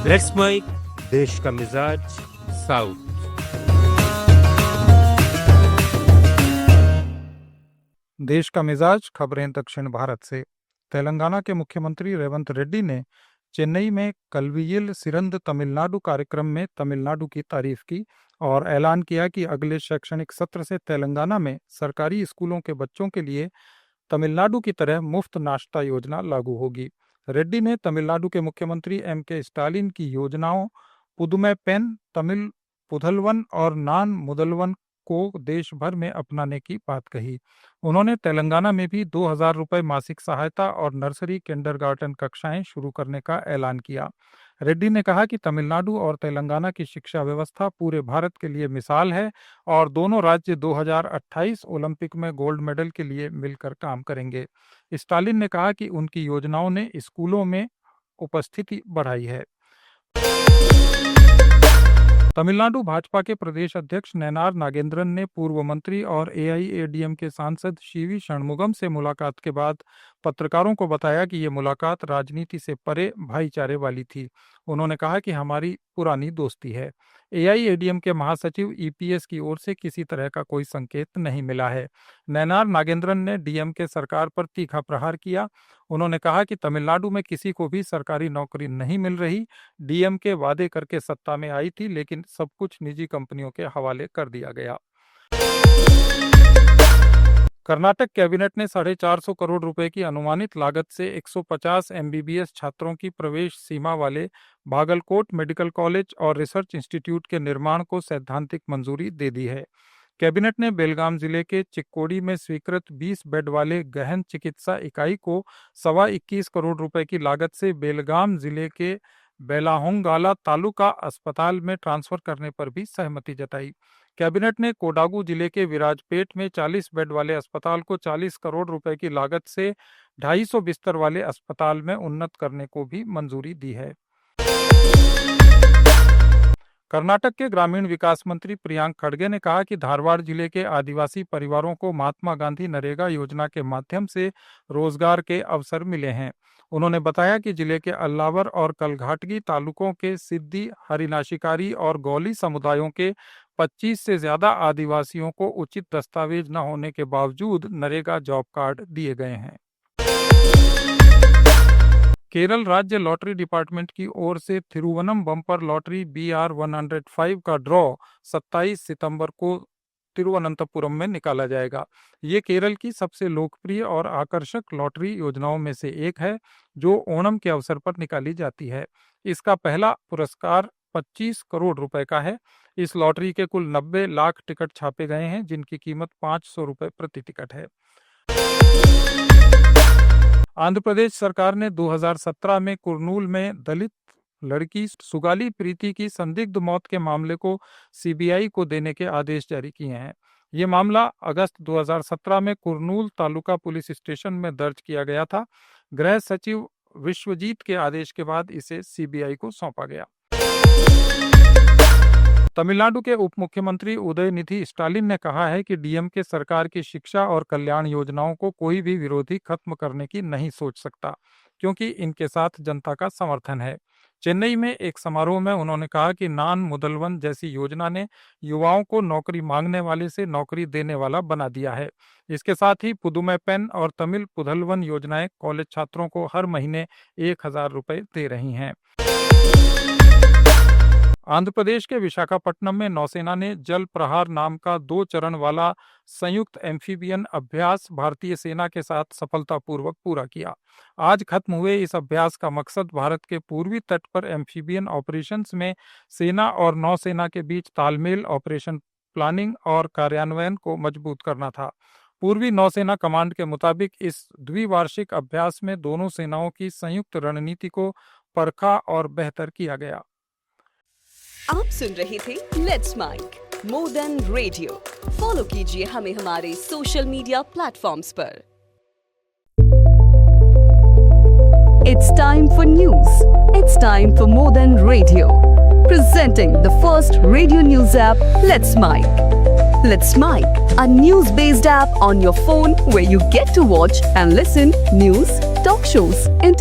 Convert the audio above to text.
Let's mic देश का मिजाज साउथ। देश का मिजाज खबरें दक्षिण भारत से। तेलंगाना के मुख्यमंत्री रेवंत रेड्डी ने चेन्नई में कलवीयिल सिरंद तमिलनाडु कार्यक्रम में तमिलनाडु की तारीफ की और ऐलान किया कि अगले शैक्षणिक सत्र से तेलंगाना में सरकारी स्कूलों के बच्चों के लिए तमिलनाडु की तरह मुफ्त नाश्ता योजना लागू होगी। रेड्डी ने तमिलनाडु के मुख्यमंत्री एम.के. स्टालिन की योजनाओं पुदुमै पेन, तमिल पुथलवन और नान मुदलवन को देश भर में अपनाने की बात कही। उन्होंने तेलंगाना में भी 2,000 रुपये मासिक सहायता और नर्सरी किंडरगार्टन कक्षाएं शुरू करने का ऐलान किया। रेड्डी ने कहा कि तमिलनाडु और तेलंगाना की शिक्षा व्यवस्था पूरे भारत के लिए मिसाल है और दोनों राज्य 2028 ओलंपिक में गोल्ड मेडल के लिए मिलकर काम करेंगे। स्टालिन ने कहा कि उनकी योजनाओं ने स्कूलों में उपस्थिति बढ़ाई है। तमिलनाडु भाजपा के प्रदेश अध्यक्ष नैनार नागेंद्रन ने पूर्व मंत्री और एआईएडीएम के सांसद सीवी षणमुगम से मुलाकात के बाद पत्रकारों को बताया कि ये मुलाकात राजनीति से परे भाईचारे वाली थी। उन्होंने कहा कि हमारी पुरानी दोस्ती है। एआईएडीएम के महासचिव ईपीएस की ओर से किसी तरह का कोई संकेत नहीं मिला है। नैनार नागेंद्रन ने डीएमके सरकार पर तीखा प्रहार किया। उन्होंने कहा कि तमिलनाडु में किसी को भी सरकारी नौकरी नहीं मिल रही। डीएमके वादे करके सत्ता में आई थी, लेकिन सब कुछ निजी कंपनियों के हवाले कर दिया गया। कर्नाटक कैबिनेट ने 450 करोड़ रुपए की अनुमानित लागत से 150 एमबीबीएस छात्रों की प्रवेश सीमा वाले भागलकोट मेडिकल कॉलेज और रिसर्च इंस्टीट्यूट के निर्माण को सैद्धांतिक मंजूरी दे दी है। कैबिनेट ने बेलगाम जिले के चिक्कोडी में स्वीकृत 20 बेड वाले गहन चिकित्सा इकाई को 21 करोड़ रुपए की लागत से बेलगाम जिले के बेलाहोंगाला तालुका अस्पताल में ट्रांसफर करने पर भी सहमति जताई। कैबिनेट ने कोडागू जिले के विराजपेट में 40 बेड वाले अस्पताल को 40 करोड़ रुपए की लागत से 250 बिस्तर वाले अस्पताल में उन्नत करने को भी मंजूरी दी है। कर्नाटक के ग्रामीण विकास मंत्री प्रियांक खड़गे ने कहा कि धारवाड़ जिले के आदिवासी परिवारों को महात्मा गांधी नरेगा योजना के माध्यम से रोजगार के अवसर मिले हैं। उन्होंने बताया कि जिले के अल्लावर और कलघाटगी तालुकों के सिद्धि, हरिनाशिकारी और गौली समुदायों के 25 से ज्यादा आदिवासियों को उचित दस्तावेज न होने के बावजूद नरेगा जॉब कार्ड दिए गए हैं। केरल राज्य लॉटरी डिपार्टमेंट की ओर से थिरुवनम बम्पर लॉटरी BR105 का ड्रॉ 27 सितंबर को तिरुवनंतपुरम में निकाला जाएगा। ये केरल की सबसे लोकप्रिय और आकर्षक लॉटरी योजनाओं में से एक है, जो ओणम के अवसर पर निकाली जाती है। इसका पहला पुरस्कार 25 करोड़ रुपए का है। इस लॉटरी के कुल 90 लाख टिकट छापे गए हैं, जिनकी कीमत 500 रुपए प्रति टिकट है। आंध्र प्रदेश सरकार ने 2017 में कुर्नूल में दलित लड़की सुगाली प्रीति की संदिग्ध मौत के मामले को सीबीआई को देने के आदेश जारी किए हैं। ये मामला अगस्त 2017 में कुर्नूल तालुका पुलिस स्टेशन में दर्ज किया गया था। गृह सचिव विश्वजीत के आदेश के बाद इसे सीबीआई को सौंपा गया। तमिलनाडु के उप मुख्यमंत्री उदयनिधि स्टालिन ने कहा है कि डीएमके सरकार की शिक्षा और कल्याण योजनाओं को कोई भी विरोधी खत्म करने की नहीं सोच सकता, क्योंकि इनके साथ जनता का समर्थन है। चेन्नई में एक समारोह में उन्होंने कहा कि नान मुदलवन जैसी योजना ने युवाओं को नौकरी मांगने वाले से नौकरी देने वाला बना दिया है। इसके साथ ही पुदुमै पेन और तमिल पुथलवन योजनाएं कॉलेज छात्रों को हर महीने 1,000 रुपए दे रही हैं। आंध्र प्रदेश के विशाखापट्टनम में नौसेना ने जल प्रहार नाम का 2 चरण वाला संयुक्त एम्फीबियन अभ्यास भारतीय सेना के साथ सफलतापूर्वक पूरा किया। आज खत्म हुए इस अभ्यास का मकसद भारत के पूर्वी तट पर एम्फीबियन ऑपरेशंस में सेना और नौसेना के बीच तालमेल, ऑपरेशन प्लानिंग और कार्यान्वयन को मजबूत करना था। पूर्वी नौसेना कमांड के मुताबिक इस द्विवार्षिक अभ्यास में दोनों सेनाओं की संयुक्त रणनीति को परखा और बेहतर किया गया। आप सुन रहे थे let's mike more than radio. Follow कीजिए हमें हमारे सोशल मीडिया प्लेटफॉर्म्स पर। It's time for news. It's time for more than radio. Presenting the first radio news app, Let's Mic. Let's Mic, a news-based app on your phone where you get to watch and listen news, talk shows,